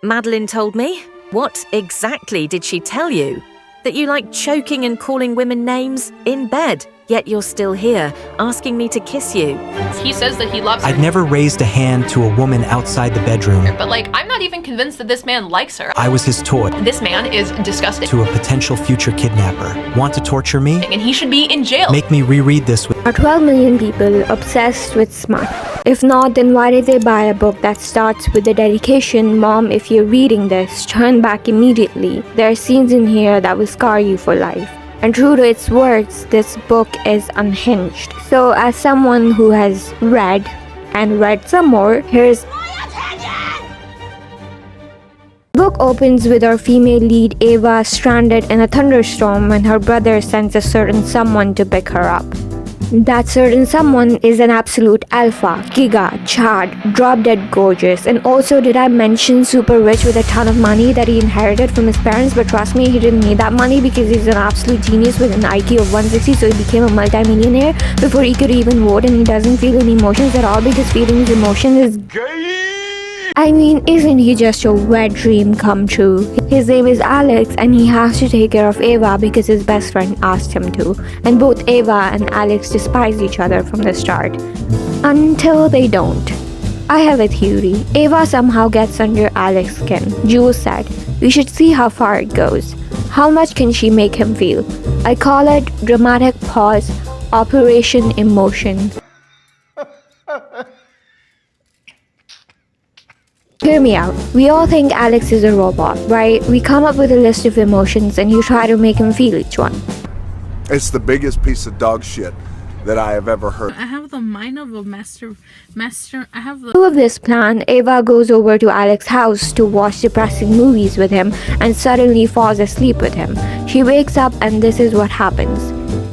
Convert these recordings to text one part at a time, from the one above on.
Madeline told me. What exactly did she tell you? That you like choking and calling women names in bed, yet you're still here, asking me to kiss you. He says that he loves her. I'd never raised a hand to a woman outside the bedroom. But I'm not even convinced that this man likes her. I was his toy. This man is disgusting. To a potential future kidnapper. Want to torture me? And he should be in jail. Make me reread this with... Are 12 million people obsessed with smut? If not, then why did they buy a book that starts with the dedication, "Mom, if you're reading this, turn back immediately. There are scenes in here that will scar you for life." And true to its words, this book is unhinged. So as someone who has read and read some more, here's the book opens with our female lead Ava stranded in a thunderstorm when her brother sends a certain someone to pick her up. That certain someone is an absolute alpha, giga, chad, drop dead gorgeous. And also, did I mention super rich with a ton of money that he inherited from his parents? But trust me, he didn't need that money because he's an absolute genius with an IQ of 160, so he became a multi-millionaire before he could even vote, and he doesn't feel any emotions at all because feeling his emotion is gay. I mean, isn't he just a wet dream come true? His name is Alex and he has to take care of Ava because his best friend asked him to. And both Ava and Alex despise each other from the start. Until they don't. I have a theory. Ava somehow gets under Alex's skin. Jules said, "We should see how far it goes. How much can she make him feel?" I call it dramatic pause, Operation Emotion. Hear me out. We all think Alex is a robot, right? We come up with a list of emotions and you try to make him feel each one. It's the biggest piece of dog shit that I have ever heard. I have the mind of a master. I have the... Of this plan, Ava goes over to Alex's house to watch depressing movies with him and suddenly falls asleep with him. She wakes up and this is what happens.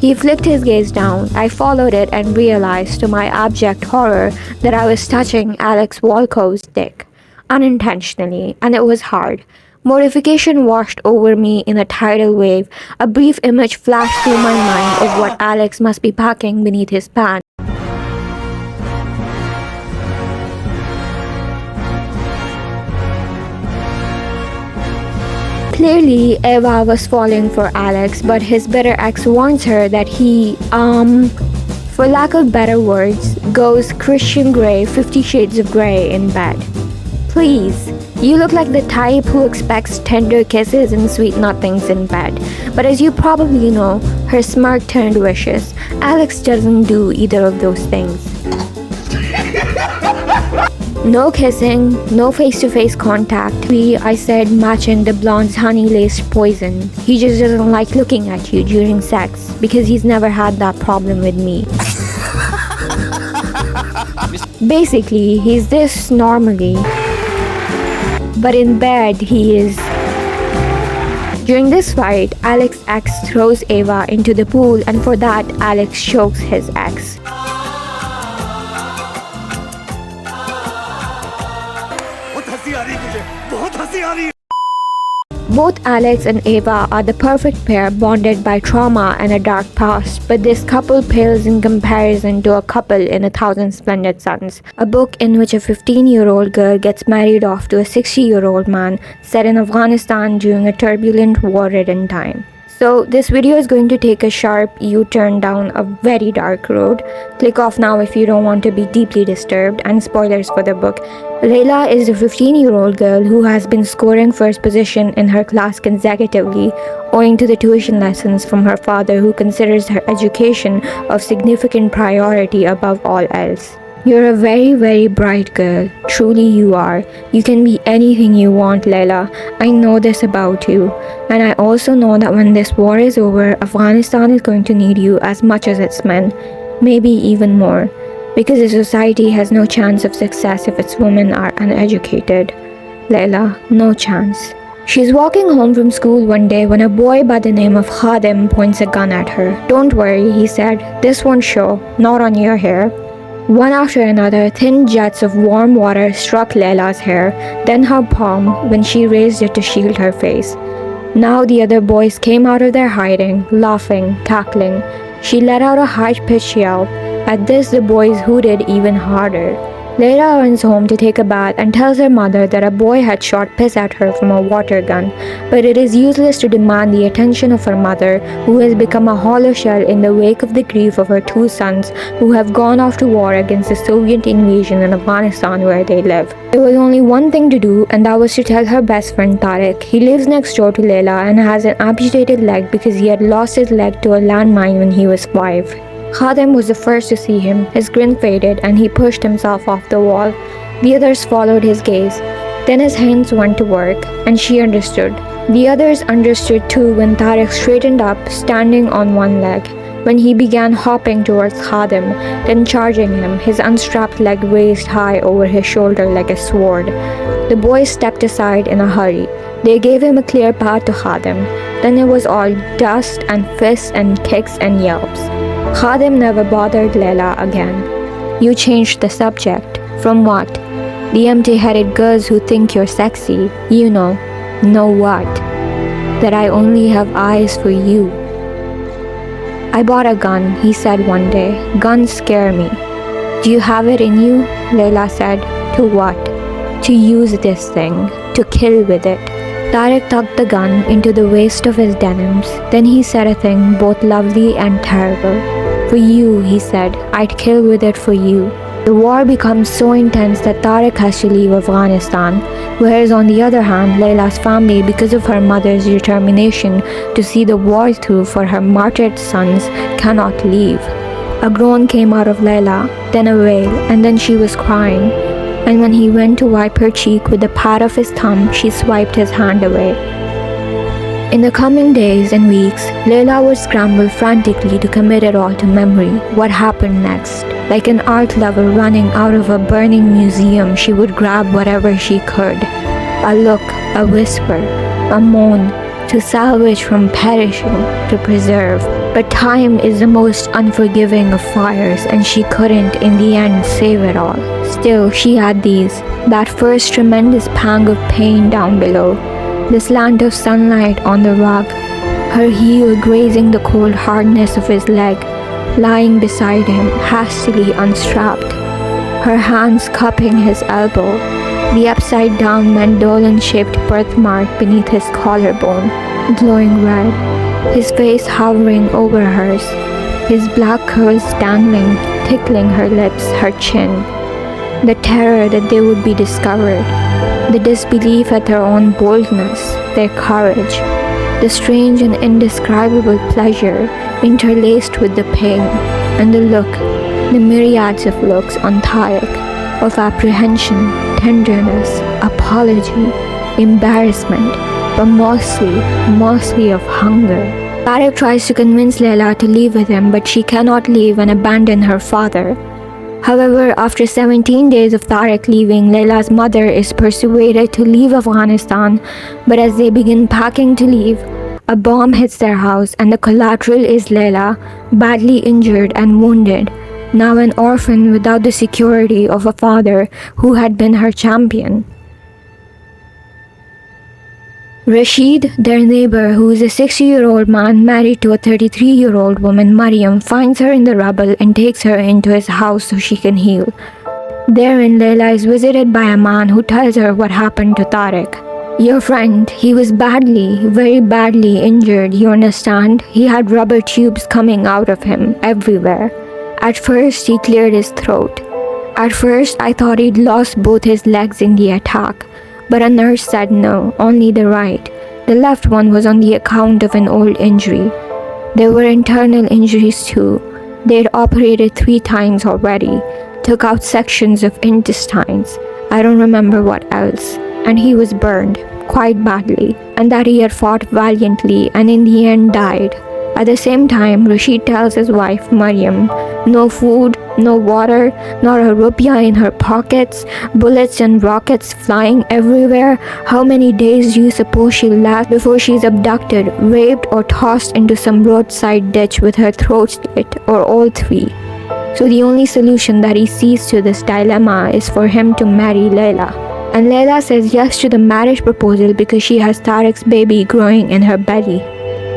He flicked his gaze down. I followed it and realized to my abject horror that I was touching Alex Walco's dick. Unintentionally, and it was hard. Mortification washed over me in a tidal wave. A brief image flashed through my mind of what Alex must be packing beneath his pants. Clearly, Eva was falling for Alex, but his bitter ex warns her that he, for lack of better words, goes Christian Grey, 50 Shades of Grey in bed. Please, you look like the type who expects tender kisses and sweet nothings in bed. But as you probably know, her smirk turned vicious. Alex doesn't do either of those things. No kissing, no face-to-face contact. I said, matching the blonde's honey-laced poison. He just doesn't like looking at you during sex because he's never had that problem with me. Basically, he's this normally. But in bed, he is... During this fight, Alex's ex throws Ava into the pool, and for that, Alex chokes his ex. Both Alex and Ava are the perfect pair bonded by trauma and a dark past, but this couple pales in comparison to A Couple in a Thousand Splendid Suns, a book in which a 15-year-old girl gets married off to a 60-year-old man set in Afghanistan during a turbulent war-ridden time. So this video is going to take a sharp U-turn down a very dark road. Click off now if you don't want to be deeply disturbed, and spoilers for the book. Layla is a 15-year-old girl who has been scoring first position in her class consecutively owing to the tuition lessons from her father, who considers her education of significant priority above all else. You're a very, very bright girl. Truly you are. You can be anything you want, Layla. I know this about you. And I also know that when this war is over, Afghanistan is going to need you as much as its men. Maybe even more. Because the society has no chance of success if its women are uneducated. Layla, no chance. She's walking home from school one day when a boy by the name of Khadim points a gun at her. "Don't worry," he said. "This won't show. Not on your hair." One after another, thin jets of warm water struck Layla's hair, then her palm when she raised it to shield her face. Now the other boys came out of their hiding, laughing, cackling. She let out a high-pitched yell. At this, the boys hooted even harder. Layla runs home to take a bath and tells her mother that a boy had shot piss at her from a water gun, but it is useless to demand the attention of her mother, who has become a hollow shell in the wake of the grief of her two sons who have gone off to war against the Soviet invasion in Afghanistan where they live. There was only one thing to do, and that was to tell her best friend Tariq. He lives next door to Layla and has an amputated leg because he had lost his leg to a landmine when he was 5. Khadim was the first to see him. His grin faded and he pushed himself off the wall. The others followed his gaze. Then his hands went to work, and she understood. The others understood too when Tariq straightened up, standing on one leg. When he began hopping towards Khadim, then charging him, his unstrapped leg raised high over his shoulder like a sword. The boy stepped aside in a hurry. They gave him a clear path to Khadim. Then it was all dust and fists and kicks and yelps. Khadim never bothered Layla again. You changed the subject. From what? The empty-headed girls who think you're sexy. You know what? That I only have eyes for you. I bought a gun, he said one day. Guns scare me. Do you have it in you? Layla said. To what? To use this thing. To kill with it. Tariq tucked the gun into the waist of his denims. Then he said a thing both lovely and terrible. For you, he said, I'd kill with it for you. The war becomes so intense that Tariq has to leave Afghanistan, whereas on the other hand, Layla's family, because of her mother's determination to see the war through for her martyred sons, cannot leave. A groan came out of Layla, then a wail, and then she was crying. And when he went to wipe her cheek with the pad of his thumb, she swiped his hand away. In the coming days and weeks, Layla would scramble frantically to commit it all to memory. What happened next? Like an art lover running out of a burning museum, she would grab whatever she could. A look, a whisper, a moan, to salvage from perishing, to preserve. But time is the most unforgiving of fires, and she couldn't, in the end, save it all. Still, she had these. That first tremendous pang of pain down below. The slant of sunlight on the rug, her heel grazing the cold hardness of his leg, lying beside him, hastily unstrapped, her hands cupping his elbow, the upside-down mandolin-shaped birthmark beneath his collarbone, glowing red, his face hovering over hers, his black curls dangling, tickling her lips, her chin, the terror that they would be discovered, the disbelief at their own boldness, their courage, the strange and indescribable pleasure interlaced with the pain, and the look, the myriads of looks on Tariq, of apprehension, tenderness, apology, embarrassment, but mostly of hunger. Tariq tries to convince Layla to leave with him, but she cannot leave and abandon her father. However, after 17 days of Tariq leaving, Layla's mother is persuaded to leave Afghanistan, but as they begin packing to leave, a bomb hits their house and the collateral is Layla, badly injured and wounded, now an orphan without the security of a father who had been her champion. Rashid, their neighbor, who is a 60-year-old man married to a 33-year-old woman, Mariam, finds her in the rubble and takes her into his house so she can heal. Therein, Layla is visited by a man who tells her what happened to Tariq. Your friend, he was very badly injured, you understand? He had rubber tubes coming out of him everywhere. At first, he cleared his throat. At first, I thought he'd lost both his legs in the attack. But a nurse said no, only the right. The left one was on the account of an old injury. There were internal injuries too. They'd operated 3 times already, took out sections of intestines. I don't remember what else. And he was burned, quite badly, and that he had fought valiantly and in the end died. At the same time, Rashid tells his wife, Mariam, no food, no water, not a rupiah in her pockets, bullets and rockets flying everywhere. How many days do you suppose she'll last before she's abducted, raped, or tossed into some roadside ditch with her throat slit, or all 3? So the only solution that he sees to this dilemma is for him to marry Layla. And Layla says yes to the marriage proposal because she has Tariq's baby growing in her belly.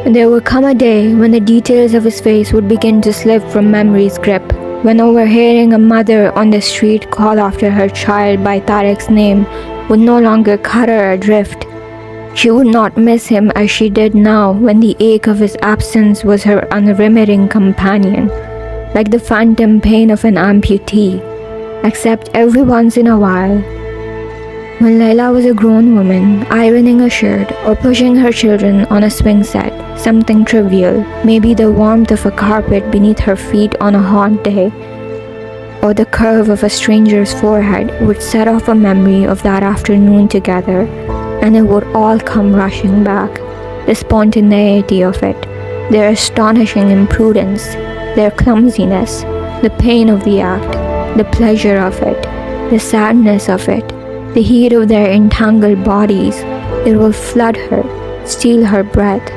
There would come a day when the details of his face would begin to slip from memory's grip. when overhearing a mother on the street call after her child by Tariq's name would no longer cut her adrift. She would not miss him as she did now when the ache of his absence was her unremitting companion, like the phantom pain of an amputee, except every once in a while, when Layla was a grown woman, ironing a shirt or pushing her children on a swing set, something trivial, maybe the warmth of a carpet beneath her feet on a hot day, or the curve of a stranger's forehead would set off a memory of that afternoon together, and it would all come rushing back. The spontaneity of it, their astonishing imprudence, their clumsiness, the pain of the act, the pleasure of it, the sadness of it, the heat of their entangled bodies. It will flood her, steal her breath.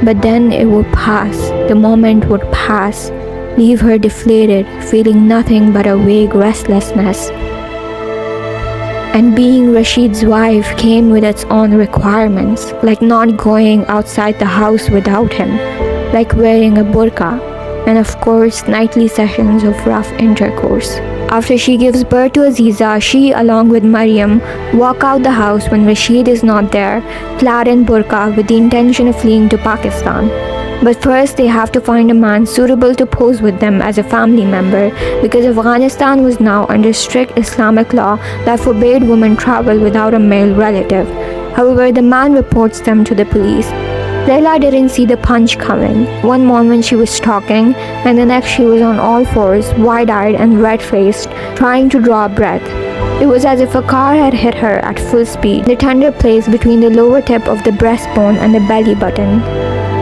But then it would pass, the moment would pass, leave her deflated, feeling nothing but a vague restlessness. And being Rashid's wife came with its own requirements, like not going outside the house without him, like wearing a burqa, and of course nightly sessions of rough intercourse. After she gives birth to Aziza, she, along with Maryam, walk out the house when Rashid is not there, clad in burqa with the intention of fleeing to Pakistan. But first they have to find a man suitable to pose with them as a family member, because Afghanistan was now under strict Islamic law that forbade women travel without a male relative. However, the man reports them to the police. Layla didn't see the punch coming. One moment she was talking, and the next she was on all fours, wide-eyed and red-faced, trying to draw a breath. It was as if a car had hit her at full speed, the tender place between the lower tip of the breastbone and the belly button.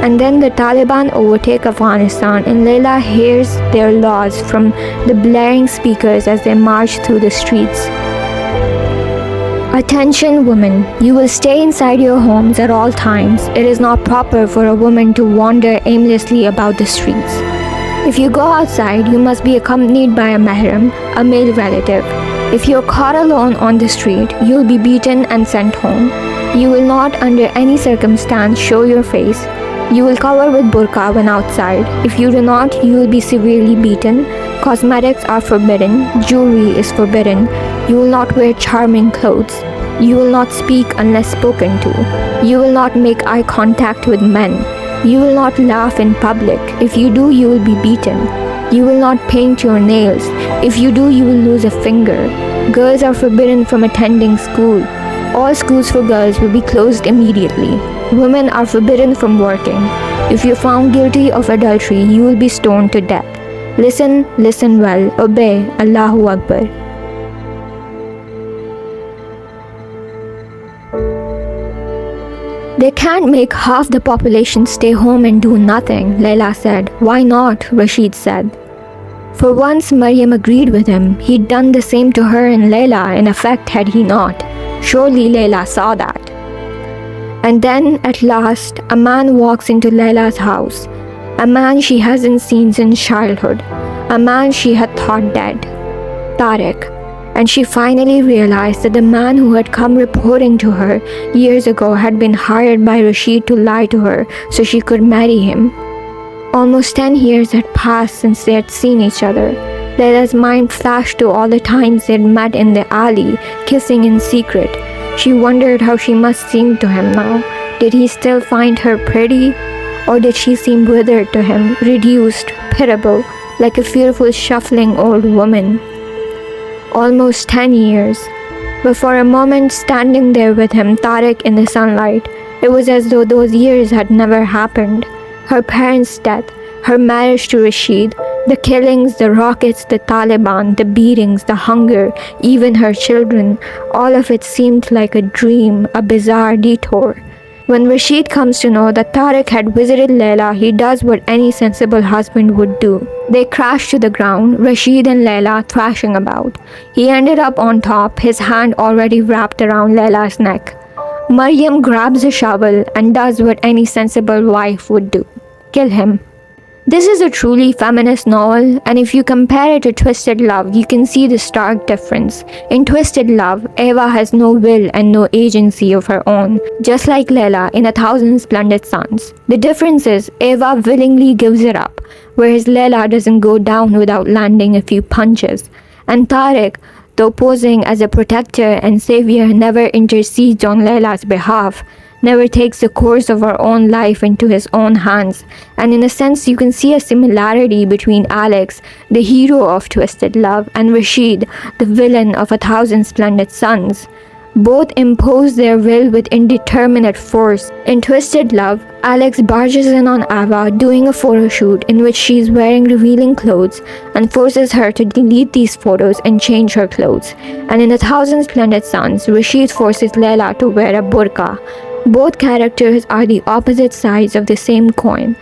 And then the Taliban overtake Afghanistan, and Layla hears their laws from the blaring speakers as they march through the streets. Attention women, you will stay inside your homes at all times. It is not proper for a woman to wander aimlessly about the streets. If you go outside, you must be accompanied by a mahram, a male relative. If you're caught alone on the street, you'll be beaten and sent home. You will not under any circumstance show your face. You will cover with burqa when outside. If you do not, you will be severely beaten. Cosmetics are forbidden. Jewelry is forbidden. You will not wear charming clothes. You will not speak unless spoken to. You will not make eye contact with men. You will not laugh in public. If you do, you will be beaten. You will not paint your nails. If you do, you will lose a finger. Girls are forbidden from attending school. All schools for girls will be closed immediately. Women are forbidden from working. If you're found guilty of adultery, you will be stoned to death. Listen, listen well, obey, Allahu Akbar. They can't make half the population stay home and do nothing, Layla said. Why not? Rashid said. For once, Maryam agreed with him. He'd done the same to her and Layla, in effect, had he not. Surely Layla saw that. And then, at last, a man walks into Layla's house. A man she hasn't seen since childhood. A man she had thought dead. Tariq. And she finally realized that the man who had come reporting to her years ago had been hired by Rashid to lie to her so she could marry him. Almost 10 years had passed since they had seen each other. Layla's mind flashed to all the times they'd met in the alley, kissing in secret. She wondered how she must seem to him now. Did he still find her pretty? Or did she seem withered to him, reduced, pitiable, like a fearful shuffling old woman? Almost 10 years. But for a moment, standing there with him, Tariq, in the sunlight, it was as though those years had never happened. Her parents' death, her marriage to Rashid, the killings, the rockets, the Taliban, the beatings, the hunger, even her children, all of it seemed like a dream, a bizarre detour. When Rashid comes to know that Tariq had visited Layla, he does what any sensible husband would do. They crash to the ground, Rashid and Layla thrashing about. He ended up on top, his hand already wrapped around Layla's neck. Maryam grabs a shovel and does what any sensible wife would do. Kill him. This is a truly feminist novel, and if you compare it to Twisted Love, you can see the stark difference. In Twisted Love, Eva has no will and no agency of her own, just like Layla in A Thousand Splendid Suns. The difference is, Eva willingly gives it up, whereas Layla doesn't go down without landing a few punches. And Tariq, though posing as a protector and savior, never intercedes on Layla's behalf, never takes the course of her own life into his own hands. And in a sense, you can see a similarity between Alex, the hero of Twisted Love, and Rashid, the villain of A Thousand Splendid Suns. Both impose their will with indeterminate force. In Twisted Love, Alex barges in on Ava doing a photo shoot in which she is wearing revealing clothes and forces her to delete these photos and change her clothes. And in A Thousand Splendid Suns, Rashid forces Layla to wear a burqa. Both characters are the opposite sides of the same coin.